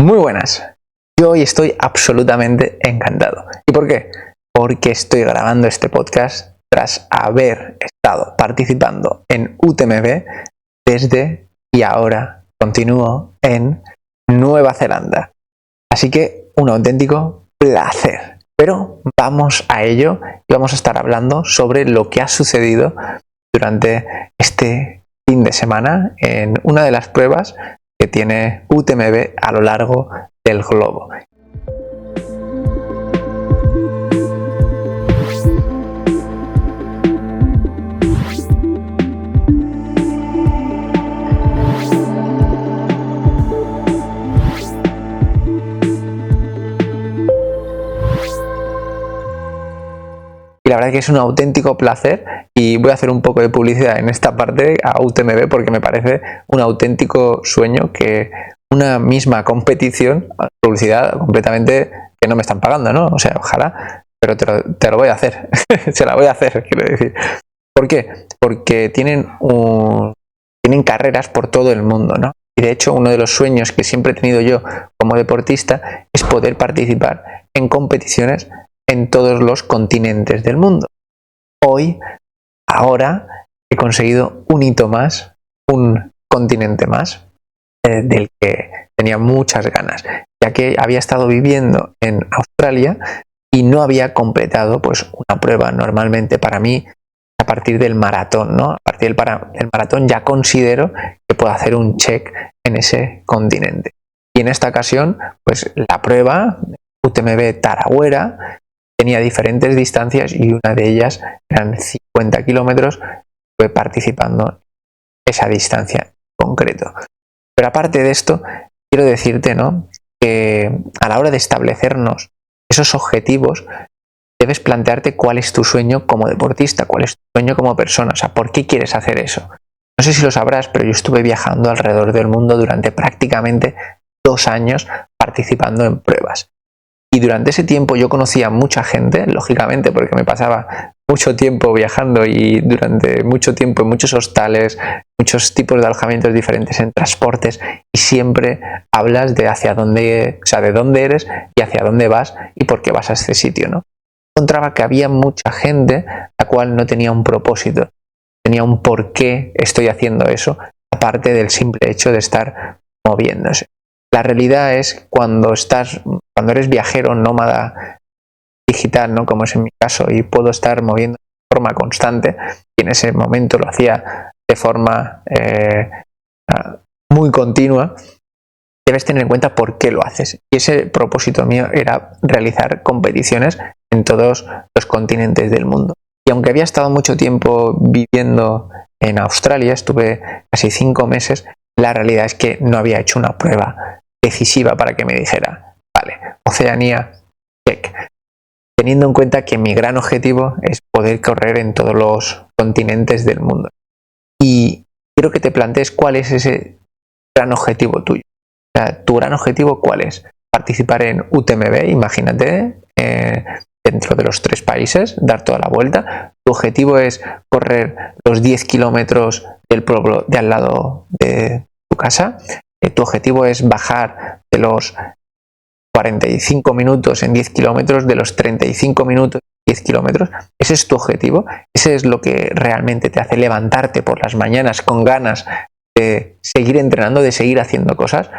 Muy buenas. Yo hoy estoy absolutamente encantado. ¿Y por qué? Porque estoy grabando este podcast tras haber estado participando en UTMB desde y ahora continúo en Nueva Zelanda. Así que un auténtico placer. Pero vamos a ello y vamos a estar hablando sobre lo que ha sucedido durante este fin de semana en una de las pruebas que tiene UTMB a lo largo del globo. Y la verdad que es un auténtico placer y voy a hacer un poco de publicidad en esta parte a UTMB porque me parece un auténtico sueño que una misma competición, publicidad completamente que no me están pagando, ¿no? O sea, ojalá, pero te lo voy a hacer, se la voy a hacer, quiero decir. ¿Por qué? Porque tienen carreras por todo el mundo, ¿no? Y de hecho uno de los sueños que siempre he tenido yo como deportista es poder participar en competiciones en todos los continentes del mundo. Ahora he conseguido un hito más, un continente más, del que tenía muchas ganas, ya que había estado viviendo en Australia y no había completado pues una prueba. Normalmente para mí a partir del maratón, ¿no? A partir del maratón ya considero que puedo hacer un check en ese continente. Y en esta ocasión, pues la prueba UTMB Tarawera tenía diferentes distancias y una de ellas eran 50 kilómetros. Fue participando en esa distancia en concreto. Pero aparte de esto, quiero decirte, ¿no?, que a la hora de establecernos esos objetivos, debes plantearte cuál es tu sueño como deportista, cuál es tu sueño como persona, o sea, ¿por qué quieres hacer eso? No sé si lo sabrás, pero yo estuve viajando alrededor del mundo durante prácticamente 2 años participando en pruebas. Y durante ese tiempo yo conocía a mucha gente, lógicamente, porque me pasaba mucho tiempo viajando y durante mucho tiempo en muchos hostales, muchos tipos de alojamientos diferentes en transportes, y siempre hablas de hacia dónde, o sea, de dónde eres y hacia dónde vas y por qué vas a este sitio, ¿no? Encontraba que había mucha gente la cual no tenía un propósito, tenía un por qué estoy haciendo eso, aparte del simple hecho de estar moviéndose. La realidad es cuando eres viajero nómada digital, ¿no?, como es en mi caso, y puedo estar moviendo de forma constante, y en ese momento lo hacía de forma muy continua, debes tener en cuenta por qué lo haces. Y ese propósito mío era realizar competiciones en todos los continentes del mundo. Y aunque había estado mucho tiempo viviendo en Australia, estuve casi 5 meses, la realidad es que no había hecho una prueba decisiva para que me dijera, vale, Oceanía, check. Teniendo en cuenta que mi gran objetivo es poder correr en todos los continentes del mundo. Y quiero que te plantees cuál es ese gran objetivo tuyo. O sea, ¿tu gran objetivo cuál es? Participar en UTMB, imagínate, dentro de los 3 países, dar toda la vuelta. Tu objetivo es correr los 10 kilómetros del pueblo de al lado de tu casa. Tu objetivo es bajar de los 45 minutos en 10 kilómetros, de los 35 minutos en 10 kilómetros. Ese es tu objetivo. Ese es lo que realmente te hace levantarte por las mañanas con ganas de seguir entrenando, de seguir haciendo cosas.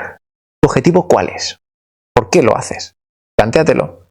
¿Tu objetivo cuál es? ¿Por qué lo haces? Plantéatelo.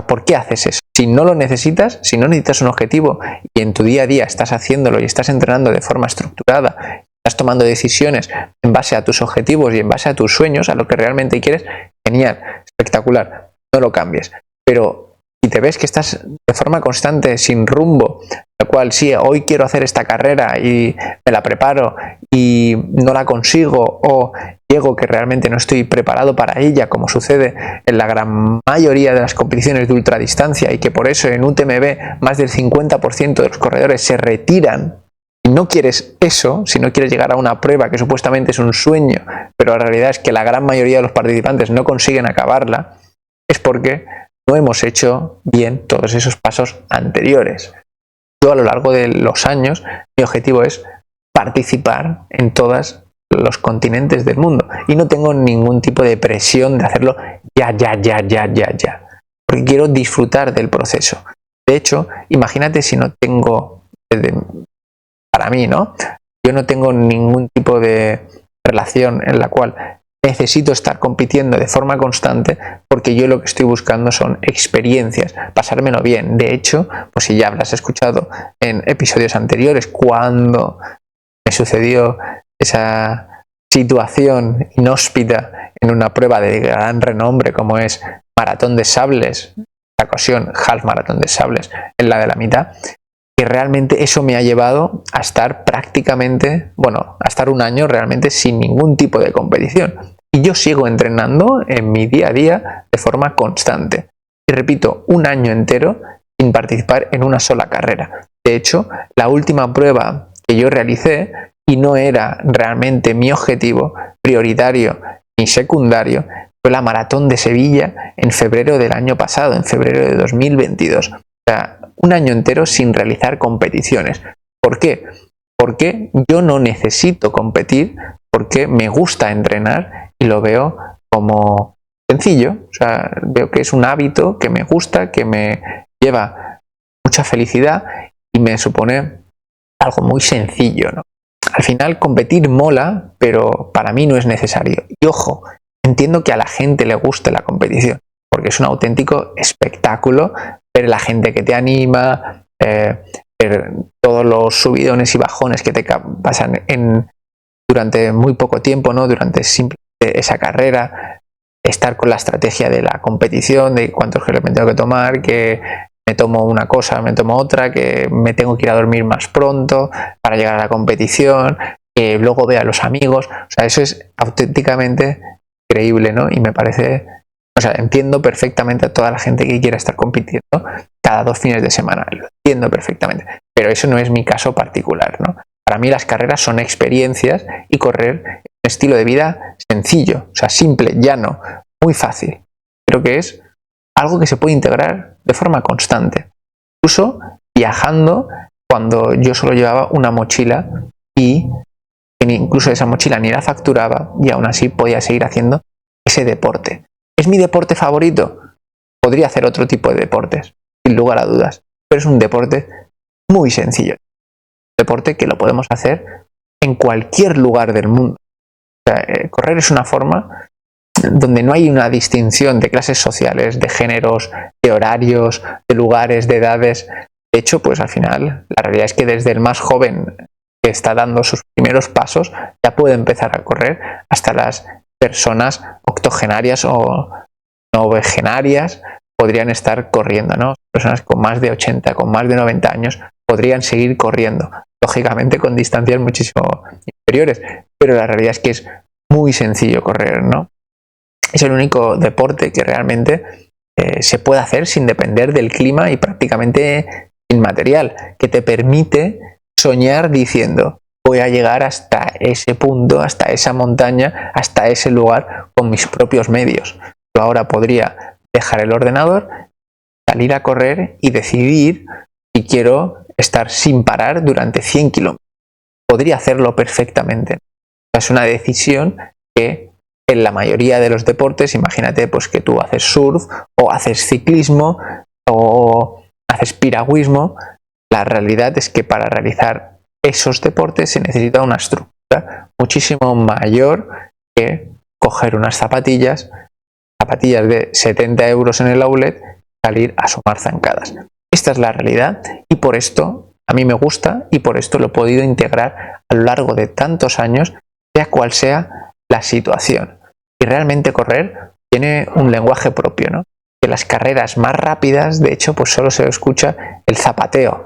¿Por qué haces eso? Si no lo necesitas, si no necesitas un objetivo y en tu día a día estás haciéndolo y estás entrenando de forma estructurada, estás tomando decisiones en base a tus objetivos y en base a tus sueños, a lo que realmente quieres, genial, espectacular, no lo cambies. Pero si te ves que estás de forma constante, sin rumbo, la cual sí, hoy quiero hacer esta carrera y me la preparo y no la consigo, o llego que realmente no estoy preparado para ella, como sucede en la gran mayoría de las competiciones de ultradistancia, y que por eso en UTMB más del 50% de los corredores se retiran. Si no quieres eso, si no quieres llegar a una prueba que supuestamente es un sueño, pero la realidad es que la gran mayoría de los participantes no consiguen acabarla, es porque no hemos hecho bien todos esos pasos anteriores. Yo a lo largo de los años, mi objetivo es participar en todas los continentes del mundo y no tengo ningún tipo de presión de hacerlo ya, porque quiero disfrutar del proceso. De hecho, imagínate si no tengo, para mí, ¿no? Yo no tengo ningún tipo de relación en la cual necesito estar compitiendo de forma constante, porque yo lo que estoy buscando son experiencias, pasármelo bien. De hecho, pues si ya habrás escuchado en episodios anteriores cuando me sucedió esa situación inhóspita en una prueba de gran renombre como es Maratón de Sables, la ocasión Half Maratón de Sables en la de la mitad, que realmente eso me ha llevado a estar prácticamente, a estar un año realmente sin ningún tipo de competición. Y yo sigo entrenando en mi día a día de forma constante. Y repito, un año entero sin participar en una sola carrera. De hecho, la última prueba que yo realicé, y no era realmente mi objetivo prioritario ni secundario, fue la Maratón de Sevilla en febrero del año pasado, en febrero de 2022. O sea, un año entero sin realizar competiciones. ¿Por qué? Porque yo no necesito competir, porque me gusta entrenar y lo veo como sencillo. O sea, veo que es un hábito que me gusta, que me lleva mucha felicidad y me supone algo muy sencillo, ¿no? Al final competir mola, pero para mí no es necesario. Y ojo, entiendo que a la gente le guste la competición, porque es un auténtico espectáculo ver la gente que te anima, ver todos los subidones y bajones que te pasan durante muy poco tiempo, ¿no? Durante simplemente esa carrera, estar con la estrategia de la competición, de cuántos geles me tengo que tomar, que me tomo una cosa, me tomo otra, que me tengo que ir a dormir más pronto para llegar a la competición, que luego vea a los amigos. O sea, eso es auténticamente increíble, ¿no? Y me parece, entiendo perfectamente a toda la gente que quiera estar compitiendo cada 2 fines de semana, lo entiendo perfectamente, pero eso no es mi caso particular, ¿no? Para mí las carreras son experiencias y correr es un estilo de vida sencillo, o sea, simple, llano, muy fácil. Creo que es algo que se puede integrar de forma constante. Incluso viajando, cuando yo solo llevaba una mochila y incluso esa mochila ni la facturaba y aún así podía seguir haciendo ese deporte. ¿Es mi deporte favorito? Podría hacer otro tipo de deportes, sin lugar a dudas, pero es un deporte muy sencillo. Un deporte que lo podemos hacer en cualquier lugar del mundo. O sea, correr es una forma donde no hay una distinción de clases sociales, de géneros, de horarios, de lugares, de edades. De hecho, pues al final, la realidad es que desde el más joven que está dando sus primeros pasos, ya puede empezar a correr, hasta las personas octogenarias o novegenarias podrían estar corriendo, ¿no? Personas con más de 80, con más de 90 años podrían seguir corriendo, lógicamente con distancias muchísimo inferiores, pero la realidad es que es muy sencillo correr, ¿no? Es el único deporte que realmente se puede hacer sin depender del clima y prácticamente sin material, que te permite soñar diciendo: voy a llegar hasta ese punto, hasta esa montaña, hasta ese lugar con mis propios medios. Yo ahora podría dejar el ordenador, salir a correr y decidir si quiero estar sin parar durante 100 kilómetros. Podría hacerlo perfectamente. Es una decisión que en la mayoría de los deportes, imagínate pues que tú haces surf o haces ciclismo o haces piragüismo, la realidad es que para realizar esos deportes se necesita una estructura muchísimo mayor que coger unas zapatillas de 70 euros en el outlet, salir a sumar zancadas. Esta es la realidad y por esto a mí me gusta y por esto lo he podido integrar a lo largo de tantos años, sea cual sea la situación. Y realmente correr tiene un lenguaje propio, ¿no? De las carreras más rápidas, de hecho, pues solo se escucha el zapateo,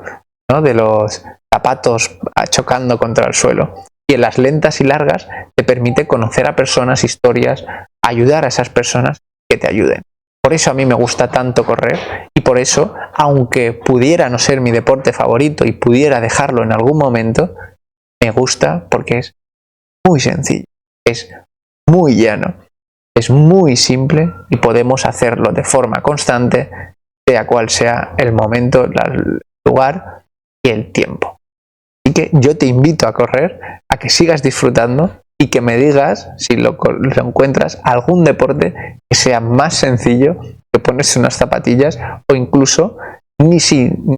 ¿no? De los zapatos chocando contra el suelo. Y en las lentas y largas te permite conocer a personas, historias, ayudar a esas personas que te ayuden. Por eso a mí me gusta tanto correr y por eso, aunque pudiera no ser mi deporte favorito y pudiera dejarlo en algún momento, me gusta porque es muy sencillo, es muy llano, es muy simple y podemos hacerlo de forma constante, sea cual sea el momento, el lugar y el tiempo. Así que yo te invito a correr, a que sigas disfrutando y que me digas, si lo encuentras, algún deporte que sea más sencillo que ponerse unas zapatillas o incluso ni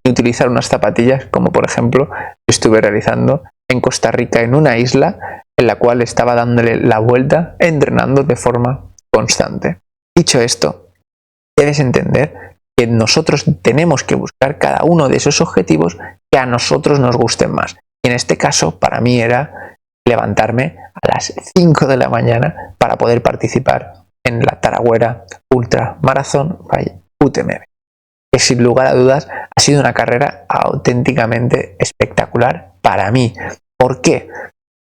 utilizar unas zapatillas, como por ejemplo estuve realizando en Costa Rica en una isla en la cual estaba dándole la vuelta entrenando de forma constante. Dicho esto, debes entender que nosotros tenemos que buscar cada uno de esos objetivos que a nosotros nos gusten más. Y en este caso, para mí era levantarme a las 5 de la mañana para poder participar en la Taragüera Ultra Marathon by UTMB, que sin lugar a dudas ha sido una carrera auténticamente espectacular para mí. ¿Por qué?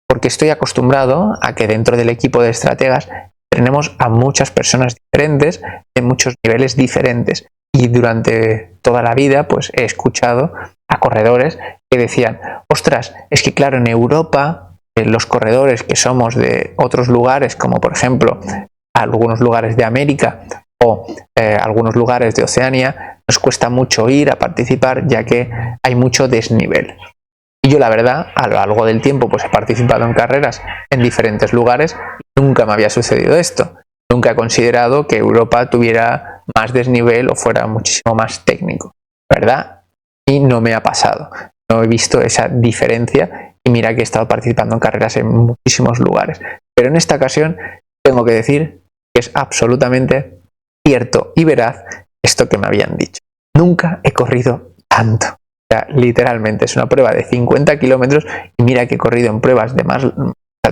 Porque estoy acostumbrado a que dentro del equipo de estrategas tenemos a muchas personas diferentes, de muchos niveles diferentes. Y durante toda la vida pues he escuchado a corredores que decían, ostras, es que claro, en Europa los corredores que somos de otros lugares, como por ejemplo algunos lugares de América o algunos lugares de Oceanía, nos cuesta mucho ir a participar ya que hay mucho desnivel. Y yo la verdad, a lo largo del tiempo pues he participado en carreras en diferentes lugares y nunca me había sucedido esto. Nunca he considerado que Europa tuviera más desnivel o fuera muchísimo más técnico, ¿verdad? Y no me ha pasado. No he visto esa diferencia y mira que he estado participando en carreras en muchísimos lugares. Pero en esta ocasión tengo que decir que es absolutamente cierto y veraz esto que me habían dicho. Nunca he corrido tanto. O sea, literalmente es una prueba de 50 kilómetros y mira que he corrido en pruebas de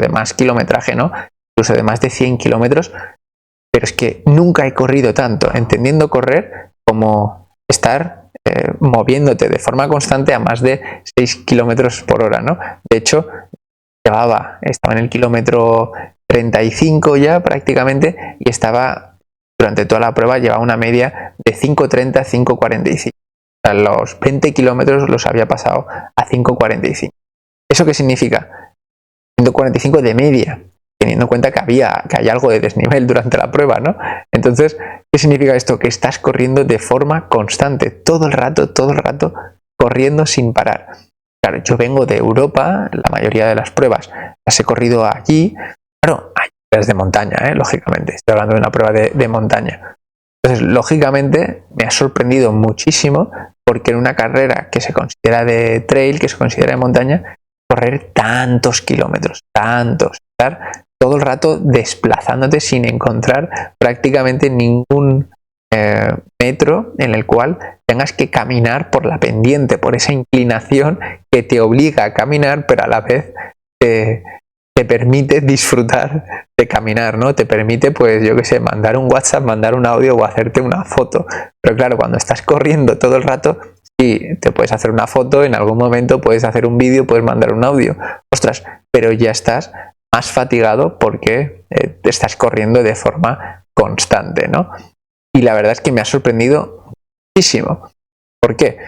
más kilometraje, ¿no? Incluso de más de 100 kilómetros, pero es que nunca he corrido tanto, entendiendo correr como estar moviéndote de forma constante a más de 6 kilómetros por hora, ¿no? De hecho, estaba en el kilómetro 35 ya prácticamente y estaba durante toda la prueba, llevaba una media de 5:30, 5:45. O sea, los 20 kilómetros los había pasado a 5:45. ¿Eso qué significa? 145 de media, teniendo en cuenta que hay algo de desnivel durante la prueba, ¿no? Entonces, ¿qué significa esto? Que estás corriendo de forma constante, todo el rato, corriendo sin parar. Claro, yo vengo de Europa, la mayoría de las pruebas las he corrido allí. Claro, hay pruebas de montaña, lógicamente, estoy hablando de una prueba de montaña. Entonces, lógicamente, me ha sorprendido muchísimo porque en una carrera que se considera de trail, que se considera de montaña, correr tantos kilómetros, estar todo el rato desplazándote sin encontrar prácticamente ningún metro en el cual tengas que caminar por la pendiente, por esa inclinación que te obliga a caminar, pero a la vez te permite disfrutar de caminar, ¿no? Te permite, pues yo qué sé, mandar un WhatsApp, mandar un audio o hacerte una foto. Pero claro, cuando estás corriendo todo el rato, sí, te puedes hacer una foto, en algún momento puedes hacer un vídeo, puedes mandar un audio. Ostras, pero ya estás más fatigado porque te estás corriendo de forma constante, ¿no? Y la verdad es que me ha sorprendido muchísimo. ¿Por qué?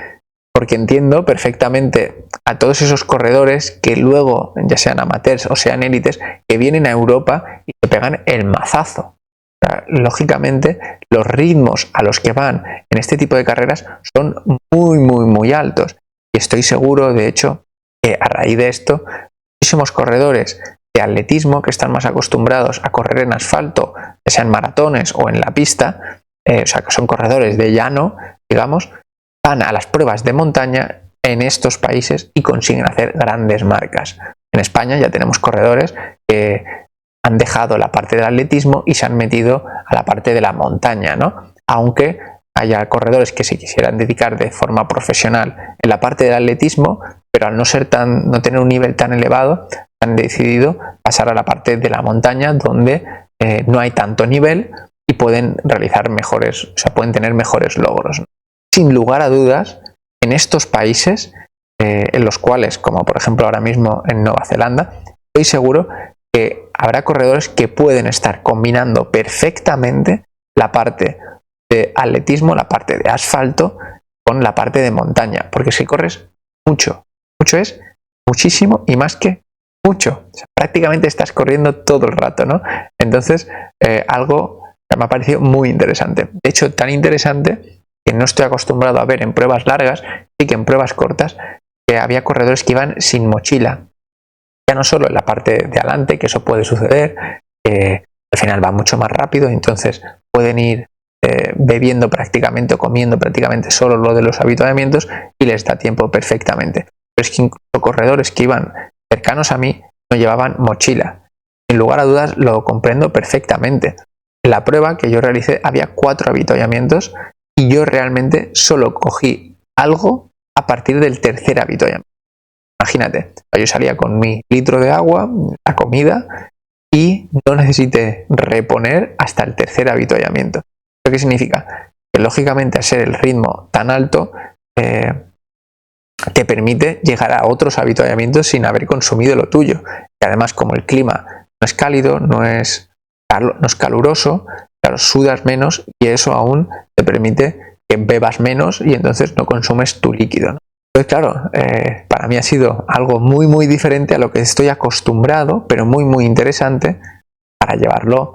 Porque entiendo perfectamente a todos esos corredores que luego, ya sean amateurs o sean élites, que vienen a Europa y se pegan el mazazo. O sea, lógicamente, los ritmos a los que van en este tipo de carreras son muy altos. Y estoy seguro, de hecho, que a raíz de esto, muchísimos corredores de atletismo que están más acostumbrados a correr en asfalto, ya sean maratones o en la pista, o sea, que son corredores de llano, digamos, van a las pruebas de montaña en estos países y consiguen hacer grandes marcas. En España ya tenemos corredores que han dejado la parte del atletismo y se han metido a la parte de la montaña, ¿no? Aunque haya corredores que se quisieran dedicar de forma profesional en la parte del atletismo, pero al no tener un nivel tan elevado, han decidido pasar a la parte de la montaña donde no hay tanto nivel y pueden realizar pueden tener mejores logros, ¿no? Sin lugar a dudas, en estos países, en los cuales, como por ejemplo ahora mismo en Nueva Zelanda, estoy seguro que habrá corredores que pueden estar combinando perfectamente la parte de atletismo, la parte de asfalto, con la parte de montaña, porque si corres mucho es muchísimo y más que mucho. O sea, prácticamente estás corriendo todo el rato, ¿no? Entonces, algo que me ha parecido muy interesante. De hecho, tan interesante que no estoy acostumbrado a ver en pruebas largas, sí que en pruebas cortas, que había corredores que iban sin mochila. Ya no solo en la parte de adelante, que eso puede suceder, al final va mucho más rápido, entonces pueden ir bebiendo prácticamente o comiendo prácticamente solo lo de los avituallamientos y les da tiempo perfectamente. Pero es que incluso corredores que iban cercanos a mí no llevaban mochila. Sin lugar a dudas lo comprendo perfectamente. En la prueba que yo realicé había 4 avituallamientos y yo realmente solo cogí algo a partir del tercer avituallamiento. Imagínate, yo salía con mi litro de agua, la comida, y no necesité reponer hasta el tercer avituallamiento. ¿Eso qué significa? Que lógicamente al ser el ritmo tan alto te permite llegar a otros avituallamientos sin haber consumido lo tuyo. Y además, como el clima no es cálido, no es caluroso, claro, sudas menos y eso aún te permite que bebas menos y entonces no consumes tu líquido, ¿no? Entonces, claro, para mí ha sido algo muy diferente a lo que estoy acostumbrado, pero muy interesante para llevarlo,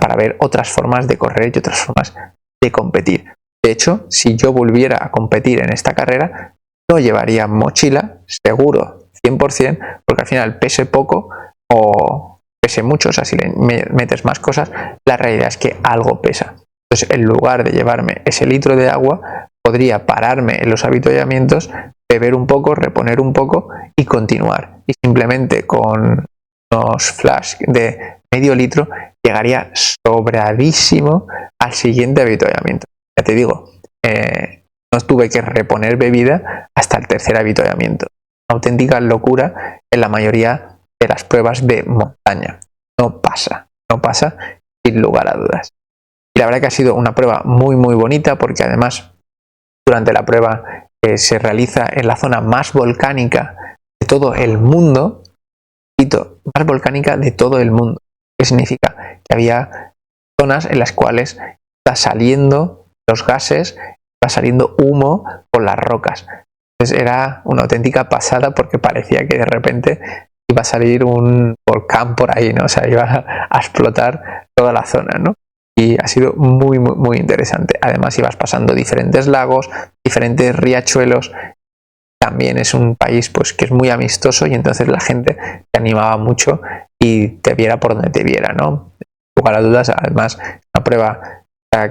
para ver otras formas de correr y otras formas de competir. De hecho, si yo volviera a competir en esta carrera, no llevaría mochila, seguro, 100%, porque al final pese poco o pese mucho, o sea, si le metes más cosas, la realidad es que algo pesa. Entonces, en lugar de llevarme ese litro de agua, podría pararme en los avituallamientos, beber un poco, reponer un poco y continuar. Y simplemente con unos flash de medio litro llegaría sobradísimo al siguiente avituallamiento. Ya te digo, no tuve que reponer bebida hasta el tercer avituallamiento. Una auténtica locura en la mayoría de las pruebas de montaña. No pasa sin lugar a dudas. Y la verdad que ha sido una prueba muy bonita porque además durante la prueba se realiza en la zona más volcánica de todo el mundo, más volcánica de todo el mundo. ¿Qué significa? Que había zonas en las cuales está saliendo los gases, va saliendo humo por las rocas. Entonces era una auténtica pasada porque parecía que de repente iba a salir un volcán por ahí, ¿no? O sea, iba a explotar toda la zona, ¿no? Y ha sido muy interesante. Además ibas pasando diferentes lagos, diferentes riachuelos. También es un país pues que es muy amistoso y entonces la gente te animaba mucho y te viera por donde te viera, ¿no? Sin lugar a dudas, además, una prueba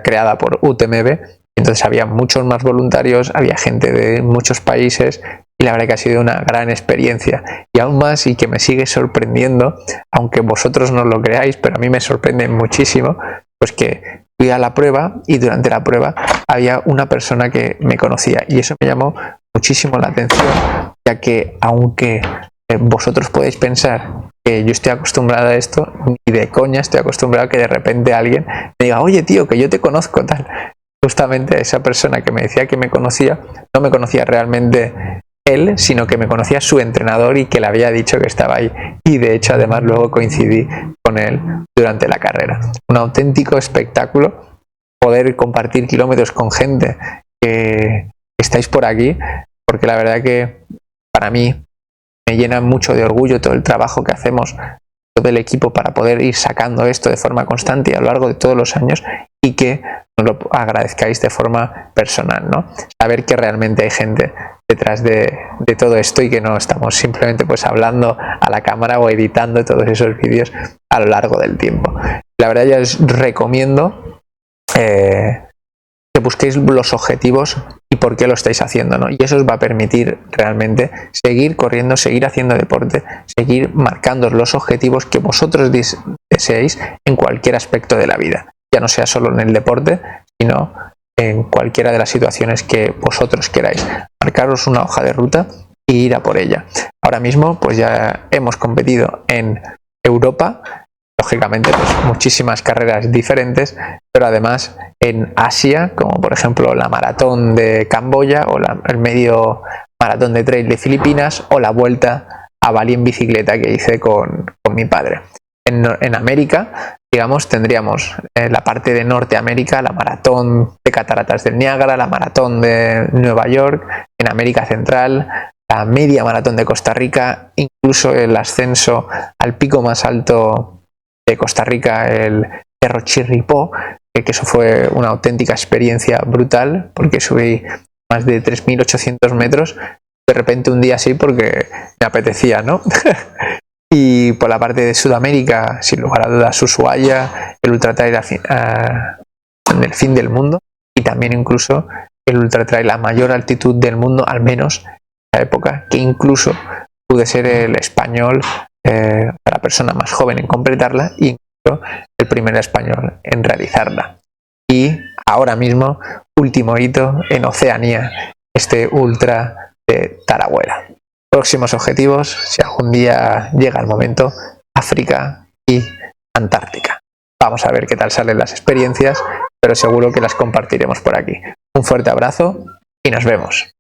creada por UTMB, entonces había muchos más voluntarios, había gente de muchos países y la verdad que ha sido una gran experiencia. Y aún más, y que me sigue sorprendiendo, aunque vosotros no lo creáis, pero a mí me sorprende muchísimo, pues que fui a la prueba y durante la prueba había una persona que me conocía y eso me llamó muchísimo la atención, ya que aunque vosotros podéis pensar que yo estoy acostumbrado a esto, ni de coña estoy acostumbrado a que de repente alguien me diga, oye tío, que yo te conozco, tal. Justamente esa persona que me decía que me conocía, no me conocía realmente él, sino que me conocía su entrenador y que le había dicho que estaba ahí. Y de hecho además luego coincidí con él durante la carrera. Un auténtico espectáculo poder compartir kilómetros con gente que estáis por aquí, porque la verdad que para mí me llena mucho de orgullo todo el trabajo que hacemos, todo el equipo para poder ir sacando esto de forma constante y a lo largo de todos los años y que nos lo agradezcáis de forma personal, ¿no? Saber que realmente hay gente detrás de todo esto y que no estamos simplemente pues hablando a la cámara o editando todos esos vídeos a lo largo del tiempo. La verdad ya os recomiendo que busquéis los objetivos y por qué lo estáis haciendo, ¿no? Y eso os va a permitir realmente seguir corriendo, seguir haciendo deporte, seguir marcando los objetivos que vosotros deseéis en cualquier aspecto de la vida, ya no sea solo en el deporte, sino en cualquiera de las situaciones que vosotros queráis. Marcaros una hoja de ruta e ir a por ella. Ahora mismo pues ya hemos competido en Europa, lógicamente pues muchísimas carreras diferentes, pero además en Asia, como por ejemplo la maratón de Camboya o el medio maratón de trail de Filipinas o la vuelta a Bali en bicicleta que hice con mi padre. En América, digamos, tendríamos la parte de Norteamérica, la maratón de Cataratas del Niágara, la maratón de Nueva York, en América Central, la media maratón de Costa Rica, incluso el ascenso al pico más alto de Costa Rica, el Cerro Chirripó, que eso fue una auténtica experiencia brutal porque subí más de 3.800 metros de repente un día así porque me apetecía, ¿no? Y por la parte de Sudamérica, sin lugar a dudas, Ushuaia, el Ultra Trail en el fin del mundo, y también incluso el Ultra Trail a mayor altitud del mundo, al menos en esa época, que incluso pude ser el español, la persona más joven en completarla, y incluso el primer español en realizarla. Y ahora mismo, último hito en Oceanía, este Ultra de Taragüera. Próximos objetivos, si algún día llega el momento, África y Antártica. Vamos a ver qué tal salen las experiencias, pero seguro que las compartiremos por aquí. Un fuerte abrazo y nos vemos.